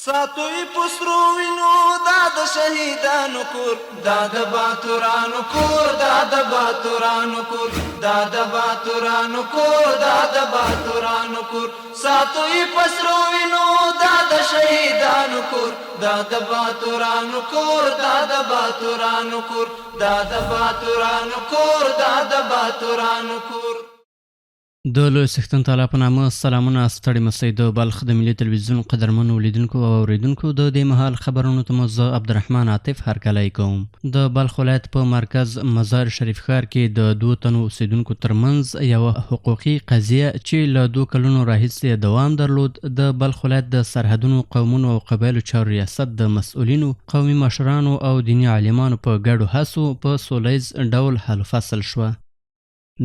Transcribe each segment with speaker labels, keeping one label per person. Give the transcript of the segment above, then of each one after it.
Speaker 1: ساتوی پسرو وینو دا د شهیدانو کور، دا د باتورانو کور، دا د باتورانو کور، دا د باتورانو کور، دا د باتورانو کور. ساتوی پسرو وینو دا د شهیدانو کور، دا د باتورانو کور، دا د باتورانو کور، دا د باتورانو کور، دا د باتورانو کور.
Speaker 2: د لوی څښتن تعالی په نامه سلامونه ستړي مسئ د بلخ د ملي تلویزیون قدرمنو لیدونکو او اوریدونکو د دې مهال خبرونو ته مو زه عبدالرحمن عاطف هرکلی کوم. د بلخ ولایت په مرکز مزار شریف ښار کې د 2 تنو اوسیدونکو ترمنځ یوه حقوقي قضیه چې له 2 کلونو راهیسې دوام درلود د بلخ ولایت د سرحدونو قومونو او قبایلو چارو ریاست د مسؤلینو قومي مشرانو او دیني عالمانو په ګډو هڅو په سولیز ډول حل فصل شوه.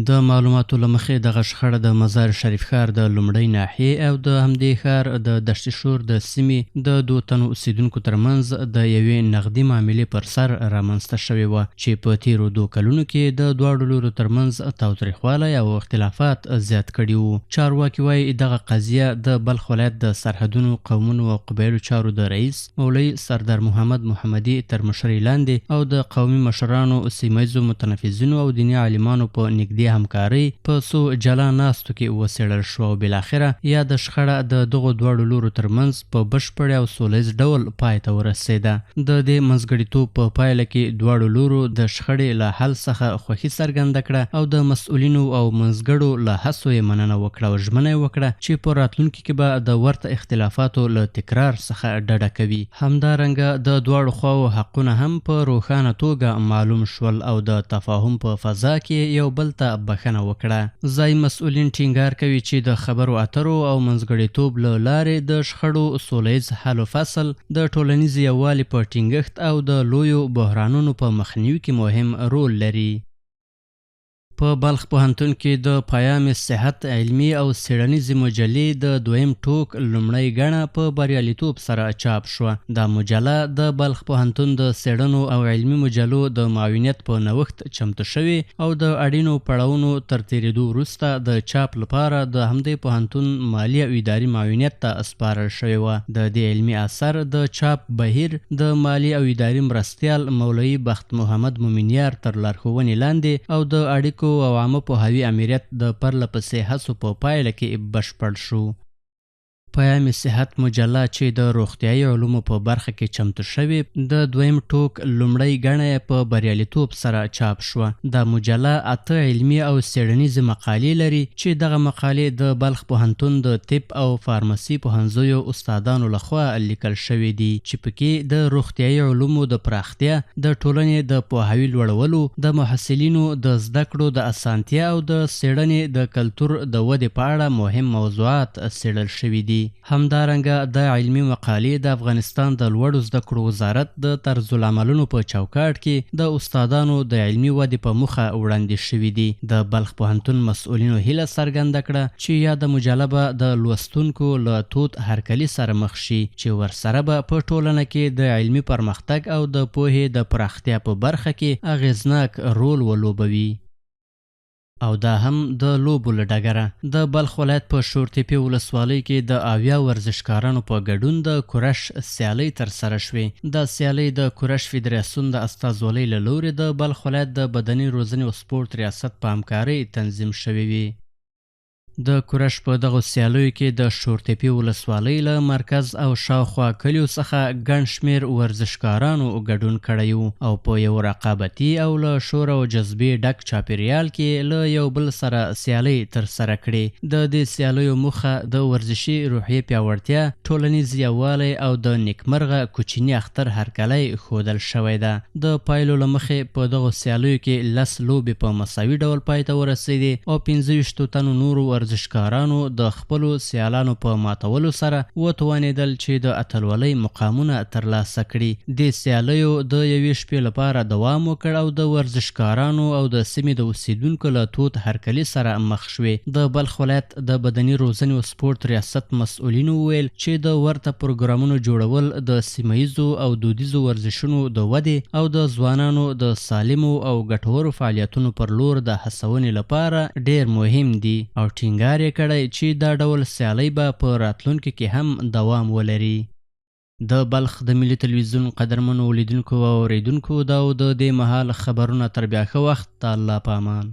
Speaker 2: د معلوماتو له مخې دغه شخړه د مزار شریف ښار د لومړۍ ناحیې او د همدې ښار د دشت شور د سیمې د 2 تنو اوسیدونکو ترمنځ د یوې نغدي معاملې پر سر رامنځته شوې وه چې په تیرو 2 کلونو کې د دواړو لورو ترمنځ تاوتریخوالی او اختلافات زیات کړي وو. چارواکي وایي دغه قضیه د بلخ ولایت د سرحدونو قومونو او قبایلو چارو د رئیس مولوي سردار محمد محمدي تر مشرۍ لاندې او د قومي مشرانو، سیمهیزو متنفذینو او دیني عالمانو په نږدې همکارۍ په څو جلا ناستو کې وڅېړل شوه او بالاخره یا د شخړه د دغو دواړو لورو ترمنځ په بشپړ او سولیز ډول پای ته ورسېده. د دې منځګړیتوب په پایله کې دواړو لورو د شخړې له حل څخه خوښي څرګنده کړه او د مسؤلینو او منځګړو له هڅو یې مننه وکړه او ژمنه یې وکړه چې په راتلونکي کې به د ورته اختلافاتو له تکرار څخه ډډه کوي. همدارنګه د دواړو خواو حقونه هم په روښانه توګه معلوم شول او د تفاهم په فضا کې یو بل ته بخښنه وکړه. ځایي مسؤلین ټینګار کوي چې د خبرو اترو او منځګړیتوب له لارې د شخړو سولیز حل و فصل د ټولنیز یووالي په ټینګښت او د لویو بحرانونو په مخنیوي کې مهم رول لري. په بلخ پوهنتون کې د پیام صحت علمي او څیړنیزې مجلې د 2م ټوک لومړۍ ګڼه په بریالیتوب سره چاپ شوه. دا مجله د بلخ پوهنتون د څیړنو او علمي مجلو د معاونیت په نوښت چمتو شوې او د اړینو پړاوونو تر تیریدو وروسته د چاپ لپاره د همدې پوهنتون مالي او اداري معاونیت ته اسپارل شوې وه. د دې علمي اثر د چاپ بهیر د مالي او اداري مرستیال مولوي بخت محمد مومنیار تر لارښوونې لاندې او د اړیکو او عامه پوهاوي امریت د پرله پسې هڅو په پایله کې بشپړ شو. پیام صحت مجله چې د روغتیايي علومو په برخه کې چمتو شوې د 2م ټوک لومړۍ ګڼه په بریالیتوب سره چاپ شوه. دا مجله 8 علمي او څیړنیزې مقالې لري چې دغه مقالې د بلخ پوهنتون د طب او فارمسي پوهنځیو استادانو لخوا لیکل شوې دي چې پکې د روغتیايي علومو د پراختیا، د ټولنې د پوهاوي لوړولو، د محصلینو د زده کړو د اسانتیا او د څیړنې د کلتور د ودې په اړه مهم موضوعات څیړل شوي دي. همدارنګه د علمي مقالې د افغانستان د لوړو زده کړو وزارت د طرزالعملونو په چوکاټ کې د استادانو د علمي ودې په موخه وړاندې شوي دي. د بلخ پوهنتون مسؤلینو هیله څرګنده کړه چې یاده مجله به د لوستونکو له تود هرکلي سره مخ شي چې ورسره به په ټولنه کې د علمي پرمختګ او د پوهې د پراختیا په برخه کې اغیزناک رول ولوبوي. او دا هم د لوبو له ډګره د بلخ ولایت په شورتیپې ولسوالۍ کې د 80 ورزشکارانو په ګډون د کورش سیالۍ ترسره شوې. دا سیالۍ د کورش فدراسیون د استازولۍ له لورې د بلخ ولایت د بدني روزنې او سپورت ریاست په همکارۍ تنظیم شوې وي. د کورش په دغو سیالیو کې د شورتیپې ولسوالۍ له مرکز او شاوخوا کلیو څخه ګڼ شمېر ورزشکارانو ګډون کړی و او په یو رقابتي او له شور او جذبې ډک چاپیریال کې له یو بل سره سیالۍ ترسره کړې. د دې سیالیو موخه د ورزشي روحیې پیاوړتیا، ټولنیز یووالی او د نیکمرغه کوچني اختر هرکلی ښودل شوی ده. د پایلو له مخې په دغو سیالیو کې 10 لوبې په مساوي ډول پای ته ورسېدې او 25 تنو نورو ورزشکارانو د خپلو سیالانو په ماتولو سره وتوانېدل چې د اتلولۍ مقامونه ترلاسه کړي. دې سیالیو د یوې شپې لپاره دوام وکړ او د ورزشکارانو او د سیمې د اوسیدونکو له تود هرکلي سره مخ شوې. د بلخ ولایت د بدني روزنې او سپورت ریاست مسؤلینو وویل چې د ورته پروګرامونو جوړول د سیمهیزو او دودیزو ورزشونو د ودې او د ځوانانو د سالمو او ګټورو فعالیتونو پر لور د هڅونې لپاره ډیر مهم دي او ټینګار یې کړی چې دا ډول سیالۍ به په راتلونکي کې هم دوام ولري. د بلخ د ملي تلویزیون قدرمنو اولیدونکو او اوریدونکو دا او د دې مهال خبرونه تر بیا ښه وخت الله په امان.